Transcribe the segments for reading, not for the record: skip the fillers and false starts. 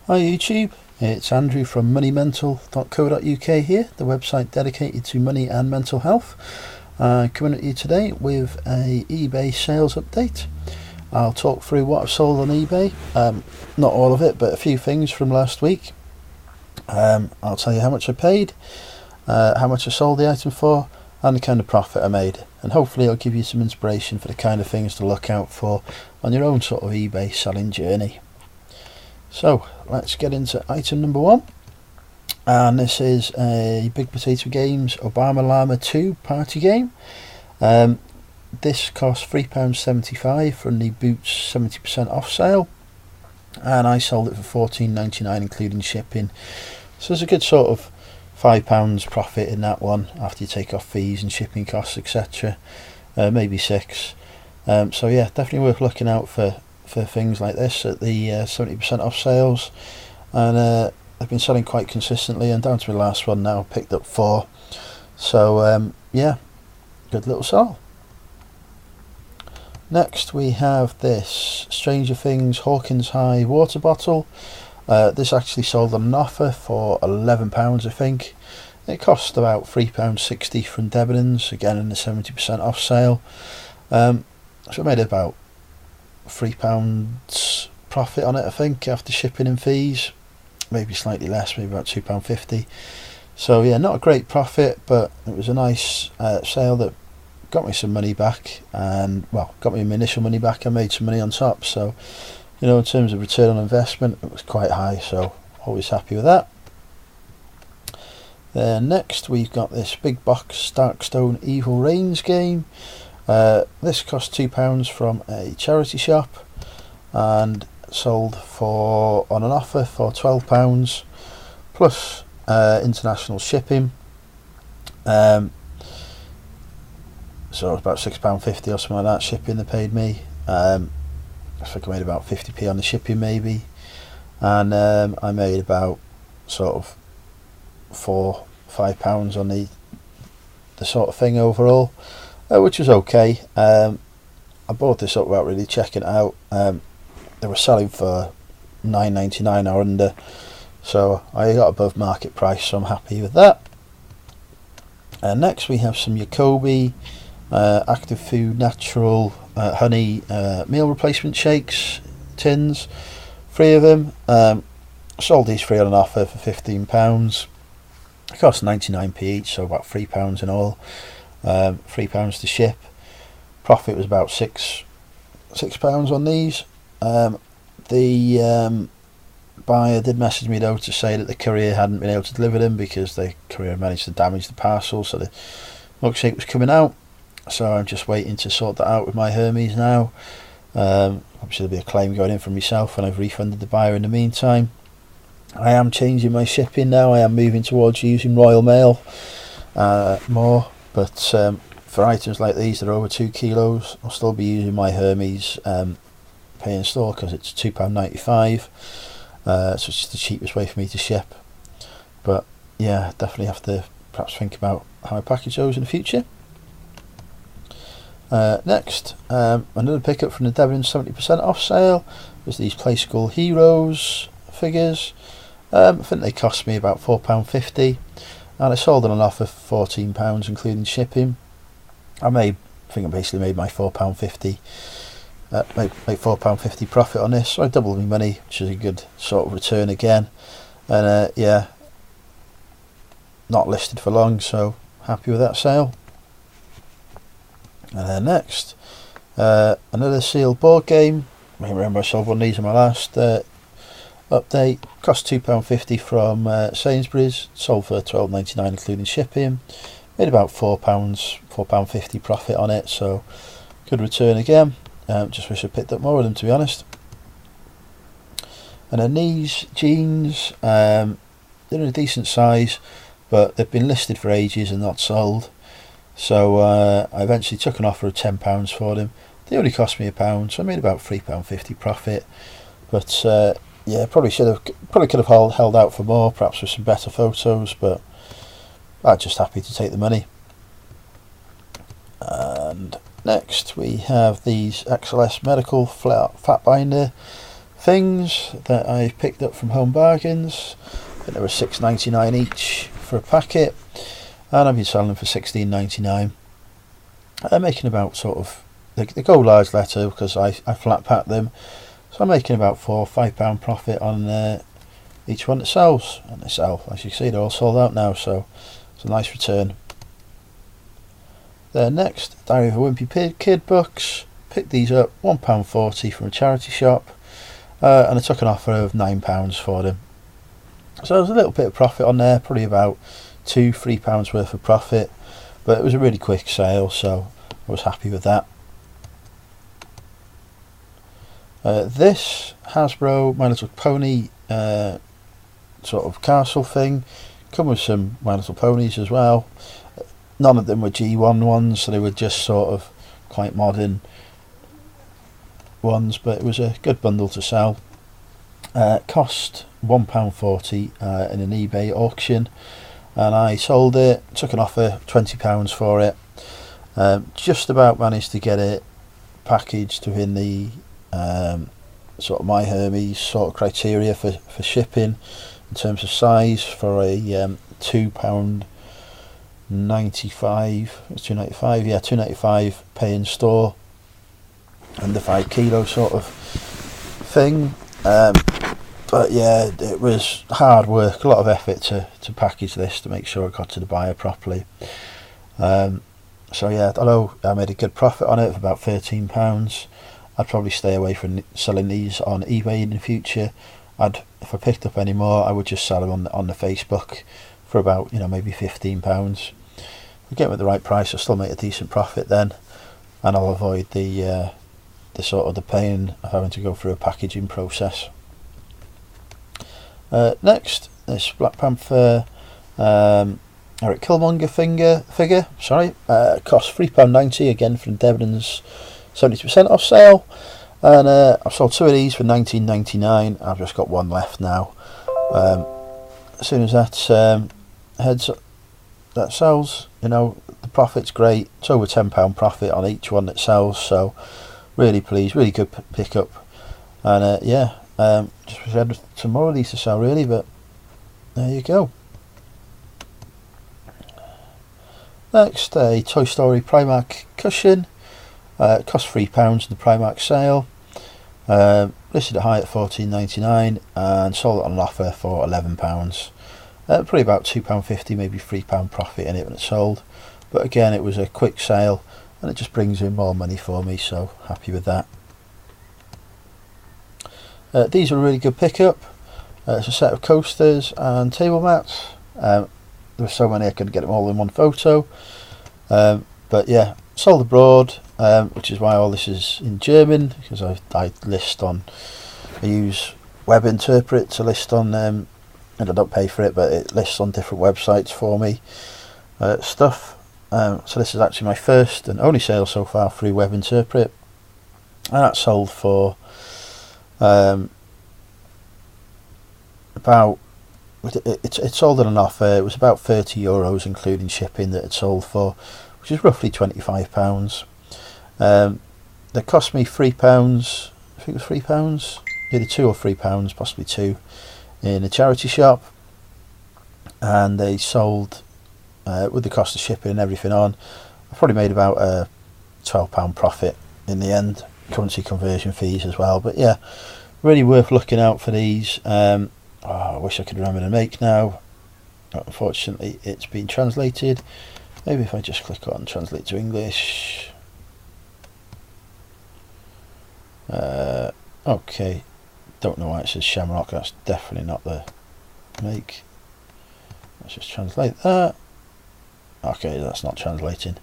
Hi YouTube, it's Andrew from moneymental.co.uk here, the website dedicated to money and mental health. Coming at you today with a eBay sales update. I'll talk through what I've sold on eBay, not all of it but a few things from last week. I'll tell you how much I paid, how much I sold the item for, and the kind of profit I made, and hopefully it'll give you some inspiration for the kind of things to look out for on your own sort of eBay selling journey. So let's get into item number one, and this is a Big Potato Games Obama Llama 2 party game. This cost £3.75 from the Boots 70% off sale, and I sold it for £14.99 including shipping, so there's a good sort of £5 profit in that one after you take off fees and shipping costs, etc. Maybe £6. So yeah, definitely worth looking out for things like this at the 70% off sales, and I've been selling quite consistently, and down to my last one now, picked up 4, so yeah, good little sell. Next we have this Stranger Things Hawkins High water bottle. This actually sold on an offer for £11 I think. It cost about £3.60 from Debenhams, again in the 70% off sale, so I made about £3 profit on it I think after shipping and fees, maybe slightly less, maybe about £2.50. So yeah, not a great profit, but it was a nice sale that got me some money back, and well, got me my initial money back. I made some money on top, so you know, in terms of return on investment it was quite high, so always happy with that. Then next we've got this big box Darkstone Evil Reigns game. This cost £2 from a charity shop and sold for on an offer for £12 plus international shipping, so it was about £6.50 or something like that shipping they paid me. I think I made about 50p on the shipping maybe, and I made about sort of £4-5 on the sort of thing overall, which was okay. I bought this up without really checking it out. They were selling for £9.99 or under, so I got above market price, so I'm happy with that. Next we have some Jacobi Active Food Natural Honey meal replacement shakes tins, 3 of them. Sold these 3 on an offer for £15. It cost 99p each, so about £3 in all. £3 to ship. Profit was about £6 on these. The buyer did message me though to say that the courier hadn't been able to deliver them because the courier managed to damage the parcel, so the milkshake was coming out. So I'm just waiting to sort that out with my Hermes now. Obviously there'll be a claim going in from myself, and I've refunded the buyer in the meantime. I am changing my shipping now. I am moving towards using Royal Mail more, but for items like these that are over 2 kilos, I'll still be using my Hermes pay in store because it's £2.95, so it's the cheapest way for me to ship. But yeah, definitely have to perhaps think about how I package those in the future. Next, another pickup from the Debenhams 70% off sale was these Play School Heroes figures. I think they cost me about £4.50, and I sold on an offer for £14 including shipping. I think I basically made my £4.50 £4.50 profit on this, so I doubled my money, which is a good sort of return again. And yeah, not listed for long, so happy with that sale. And then next, another sealed board game. I remember I sold one of these in my last update. Cost £2.50 from Sainsbury's. Sold for £12.99 including shipping. Made about £4.50 profit on it, so good return again. Just wish I picked up more of them, to be honest. And then these jeans, they're in a decent size, but they've been listed for ages and not sold. So I eventually took an offer of £10 for them. They only cost me £1, so I made about £3.50 profit. But yeah, probably could have held out for more, perhaps with some better photos. But I'm just happy to take the money. And next we have these XLS Medical fat binder things that I picked up from Home Bargains. I think they were $6.99 each for a packet, and I've been selling them for $16.99. They're making about sort of, they go large letter because I flat pack them, so I'm making about £4 or £5 profit on each one that sells, and they sell. As you can see, they're all sold out now, so it's a nice return. Next, Diary of a Wimpy Kid books. Picked these up, £1.40 from a charity shop, and I took an offer of £9 for them. So there's a little bit of profit on there, probably about £2-3 worth of profit, but it was a really quick sale, so I was happy with that. This Hasbro My Little Pony sort of castle thing, come with some My Little Ponies as well. None of them were G1 ones, so they were just sort of quite modern ones, but it was a good bundle to sell. Cost £1.40 in an eBay auction, and I sold it, took an offer £20 for it. Just about managed to get it packaged within the sort of My Hermes sort of criteria for shipping in terms of size, for a £2.95, it's £2.95, yeah, £2.95 pay in store, under 5 kilo sort of thing. But yeah, it was hard work, a lot of effort to package this to make sure it got to the buyer properly. So yeah, although I made a good profit on it of about £13, I'd probably stay away from selling these on eBay in the future. If I picked up any more, I would just sell them on the Facebook for about, maybe £15. If I get them at the right price, I'll still make a decent profit then, and I'll avoid the sort of the pain of having to go through a packaging process. Next, this Black Panther Eric Killmonger figure. Cost £3.90 again from Debenhams 70% off sale, and I've sold 2 of these for £19.99. I've just got one left now. As soon as that sells, the profit's great. It's over £10 profit on each one that sells, so really pleased, really good pickup. And just wish I had some more of these to sell really, but there you go. Next, a Toy Story Primark cushion. It cost £3 in the Primark sale. Listed at high at £14.99 and sold it on an offer for £11. Probably about £2.50, maybe £3 profit in it when it sold. But again, it was a quick sale and it just brings in more money for me, so happy with that. These are a really good pickup. It's a set of coasters and table mats. There were so many I couldn't get them all in one photo. But yeah, sold abroad, which is why all this is in German, because I use Web Interpret to list on, and I don't pay for it, but it lists on different websites for me stuff. So this is actually my first and only sale so far through Web Interpret, and that sold for about, it sold at an offer. It was about €30 including shipping that it sold for, which is roughly £25. They cost me £3, I think it was £3, either £2 or £3, possibly £2, in a charity shop, and they sold with the cost of shipping and everything on. I probably made about a £12 profit in the end, currency conversion fees as well. But yeah, really worth looking out for these. I wish I could remember the make now. Unfortunately, it's been translated. Maybe if I just click on translate to English. Okay, don't know why it says Shamrock. That's definitely not the make. Let's just translate that. Okay, that's not translating.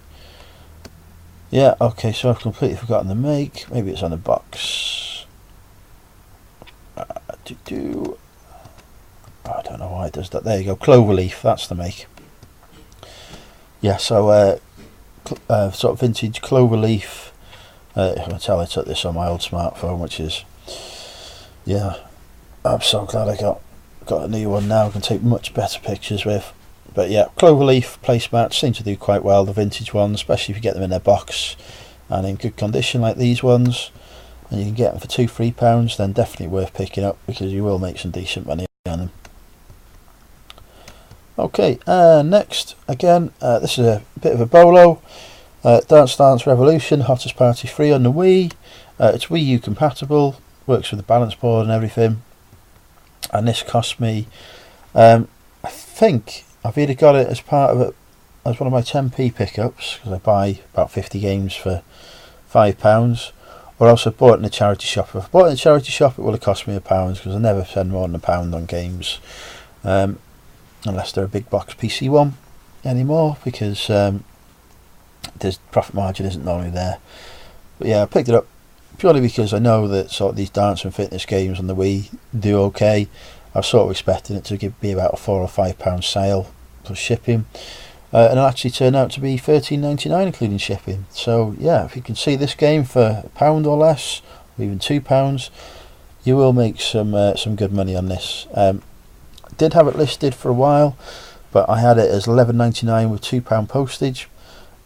Yeah, okay, so I've completely forgotten the make. Maybe it's on the box. I don't know why it does that. There you go, Cloverleaf, that's the make. Yeah, so sort of vintage Cloverleaf. I can tell I took this on my old smartphone, which is, yeah, I'm so glad I got a new one now. I can take much better pictures with. But yeah, Cloverleaf placemats seem to do quite well, the vintage ones, especially if you get them in their box and in good condition like these ones. and you can get them for £2-3, then definitely worth picking up, because you will make some decent money on them. Okay, next, again, this is a bit of a bolo. Dance Dance Revolution Hottest Party Free on the Wii. It's Wii U compatible, works with the balance board and everything. And this cost me, I think I've either got it as part of it as one of my 10p pickups, because I buy about 50 games for £5, or else I bought it in a charity shop. If I bought it in a charity shop, it would have cost me £1, because I never spend more than £1 on games, unless they're a big box PC one anymore, because there's profit margin isn't normally there. But yeah, I picked it up purely because I know that sort of these dance and fitness games on the Wii do okay. I was sort of expecting it to be about a £4 or £5 sale plus shipping, and it actually turned out to be £13.99 including shipping. So yeah, if you can see this game for £1 or less, or even £2, you will make some good money on this. Did have it listed for a while, but I had it as £11.99 with £2 postage.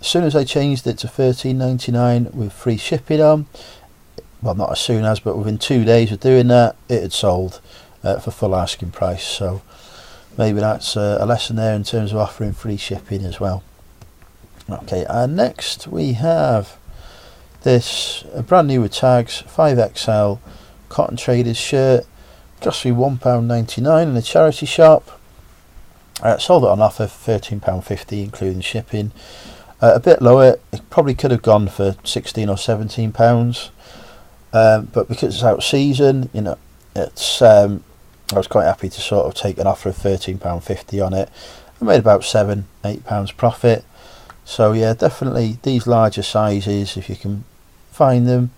As soon as I changed it to £13.99 with free shipping on, well, not as soon as, but within 2 days of doing that, it had sold for full asking price. So maybe that's a lesson there in terms of offering free shipping as well. Okay, and next we have this brand new with tags 5XL Cotton Traders shirt. Cost me £1.99 in a charity shop. Sold it on offer for £13.50 including shipping. A bit lower, it probably could have gone for £16 or £17, but because it's out of season, you know, it's I was quite happy to sort of take an offer of £13.50 on it. I made about £7-8 profit. So yeah, definitely these larger sizes, if you can find them,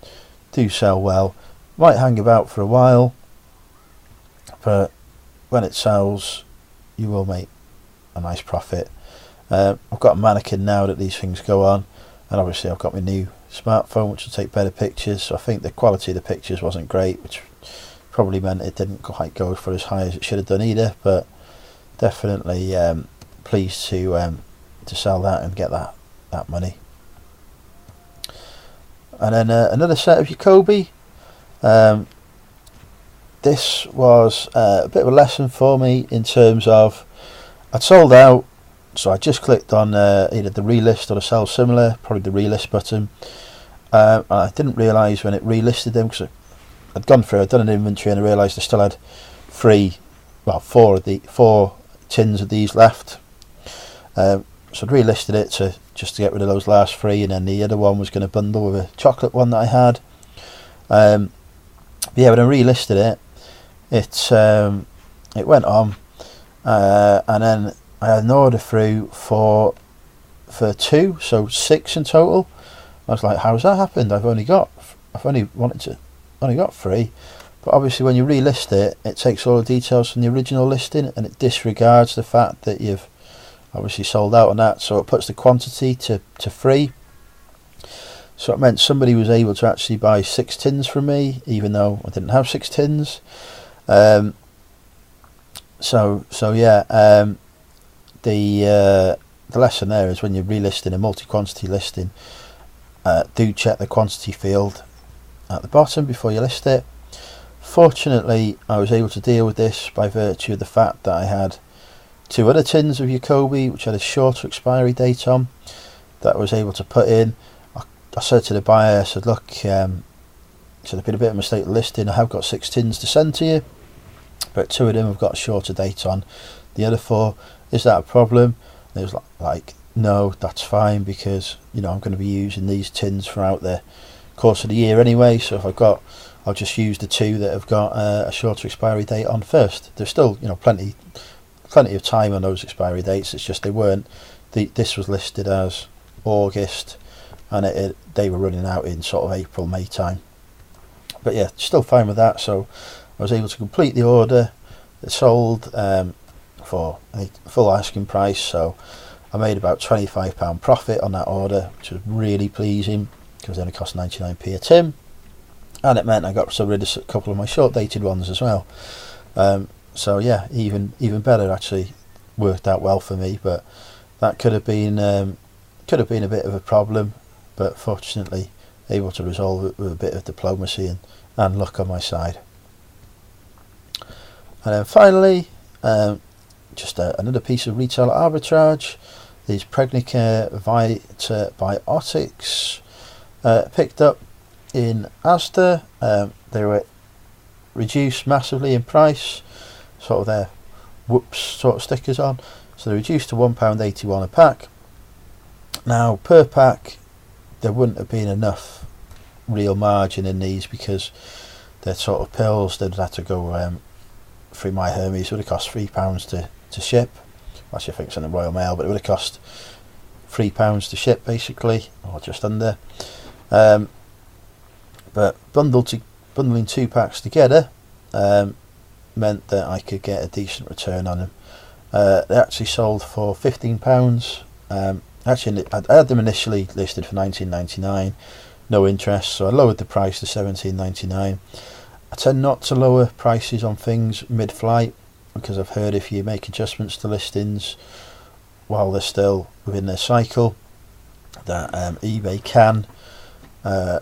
do sell well. Might hang about for a while, but when it sells, you will make a nice profit. I've got a Mannequin now that these things go on, and obviously I've got my new smartphone which will take better pictures, so I think the quality of the pictures wasn't great, which probably meant it didn't quite go for as high as it should have done either, but definitely pleased to sell that and get that money. And then another set of Jacoby. This was a bit of a lesson for me in terms of I'd sold out, so I just clicked on either the relist or the sell similar, probably the relist button. I didn't realise when it relisted them, because I'd gone through, I'd done an inventory and I realised I still had four tins of these left. So I'd relisted it just to get rid of those last 3, and then the other one was going to bundle with a chocolate one that I had. But yeah, when I relisted it went on, and then I had an order through for 2, so 6 in total. I was like, how's that happened? I've only got 3. But obviously when you relist it, it takes all the details from the original listing and it disregards the fact that you've obviously sold out on that, so it puts the quantity to 3. So it meant somebody was able to actually buy 6 tins from me, even though I didn't have 6 tins. So yeah, the lesson there is when you're relisting a multi-quantity listing, do check the quantity field at the bottom before you list it. Fortunately, I was able to deal with this by virtue of the fact that I had 2 other tins of Jacoby which had a shorter expiry date on that I was able to put in. I said to the buyer, I said, look, so there's been a bit of a mistake with listing. I have got 6 tins to send to you, but 2 of them have got a shorter date on. The other 4, is that a problem? And it was like, no, that's fine, because you know I'm going to be using these tins throughout the course of the year anyway. So if I'll just use the 2 that have got a shorter expiry date on first. There's still, you know, plenty of time on those expiry dates. It's just they weren't. This was listed as August, and they were running out in sort of April, May time. But yeah, still fine with that. So I was able to complete the order. It sold for a full asking price, so I made about £25 profit on that order, which was really pleasing because it only cost 99p a tin, and it meant I got rid of a couple of my short dated ones as well. So yeah, even better, actually worked out well for me. But that could have been a bit of a problem, but fortunately able to resolve it with a bit of diplomacy and luck on my side. And then finally, just another piece of retailer arbitrage. These Pregnicare Vitebiotics picked up in Asda. They were reduced massively in price, sort of their whoops sort of stickers on, so they reduced to £1.81 a pack. Now per pack there wouldn't have been enough real margin in these, because they're sort of pills. They'd have to go through My Hermes. It would have cost £3 to ship. Actually, I think it's in the Royal Mail, but it would have cost £3 to ship basically, or just under. But bundling 2 packs together meant that I could get a decent return on them. They actually sold for £15. Actually, I had them initially listed for £19.99, no interest, so I lowered the price to £17.99. I tend not to lower prices on things mid-flight, because I've heard if you make adjustments to listings while they're still within their cycle, that eBay can, for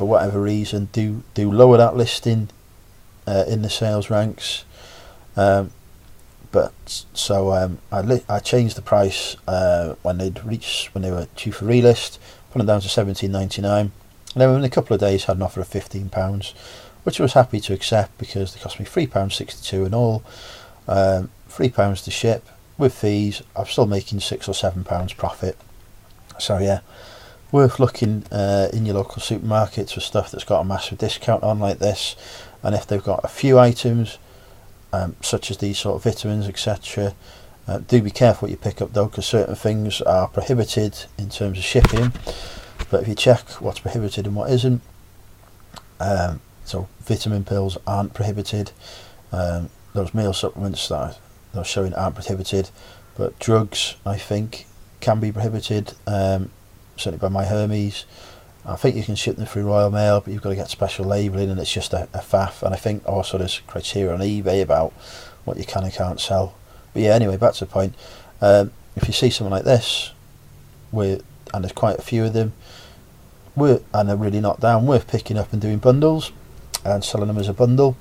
whatever reason, do lower that listing in the sales ranks. But so I changed the price when they were due for relist, put them down to £17.99, and then within a couple of days had an offer of £15, which I was happy to accept, because they cost me £3.62 in all, £3 to ship with fees. I'm still making £6 or £7 profit. So yeah, worth looking in your local supermarkets for stuff that's got a massive discount on like this. And if they've got a few items, such as these sort of vitamins, etc., do be careful what you pick up though, because certain things are prohibited in terms of shipping. But if you check what's prohibited and what isn't, so vitamin pills aren't prohibited, those meal supplements that they're showing aren't prohibited, but drugs I think can be prohibited, certainly by My Hermes. I think you can ship them through Royal Mail, but you've got to get special labelling, and it's just a faff. And I think also there's criteria on eBay about what you can and can't sell. But yeah, anyway, back to the point. If you see something like this, and there's quite a few of them, and they're really knocked down, worth picking up and doing bundles and selling them as a bundle,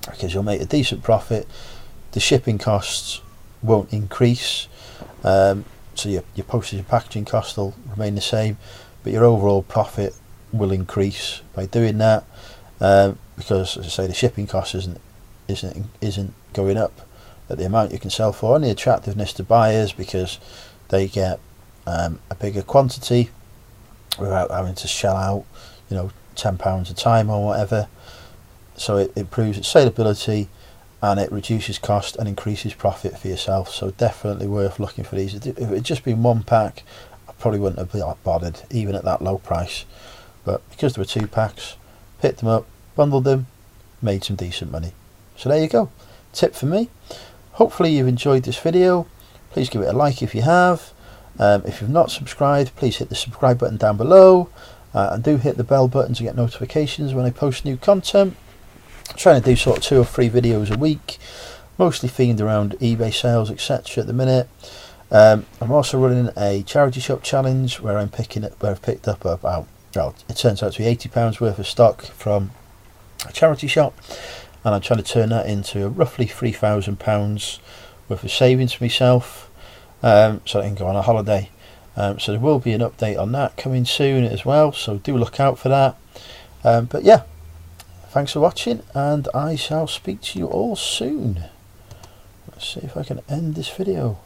because you'll make a decent profit. The shipping costs won't increase, so your postage and packaging costs will remain the same, but your overall profit will increase by doing that, because, as I say, the shipping cost isn't going up at the amount you can sell for, and the attractiveness to buyers, because they get a bigger quantity without having to shell out, £10 a time or whatever. So it improves its saleability, and it reduces cost and increases profit for yourself. So definitely worth looking for these. If it had just been 1 pack, I probably wouldn't have been bothered, even at that low price. But because there were 2 packs, picked them up, bundled them, made some decent money. So there you go. Tip for me. Hopefully you've enjoyed this video. Please give it a like if you have. If you've not subscribed, please hit the subscribe button down below, and do hit the bell button to get notifications when I post new content. I'm trying to do sort of 2 or 3 videos a week, mostly themed around eBay sales, etc. at the minute. I'm also running a charity shop challenge where I've picked up about, well, it turns out to be £80 worth of stock from a charity shop, and I'm trying to turn that into roughly £3,000 worth of savings for myself, so I can go on a holiday. So there will be an update on that coming soon as well, so do look out for that. But yeah, thanks for watching, and I shall speak to you all soon. Let's see if I can end this video.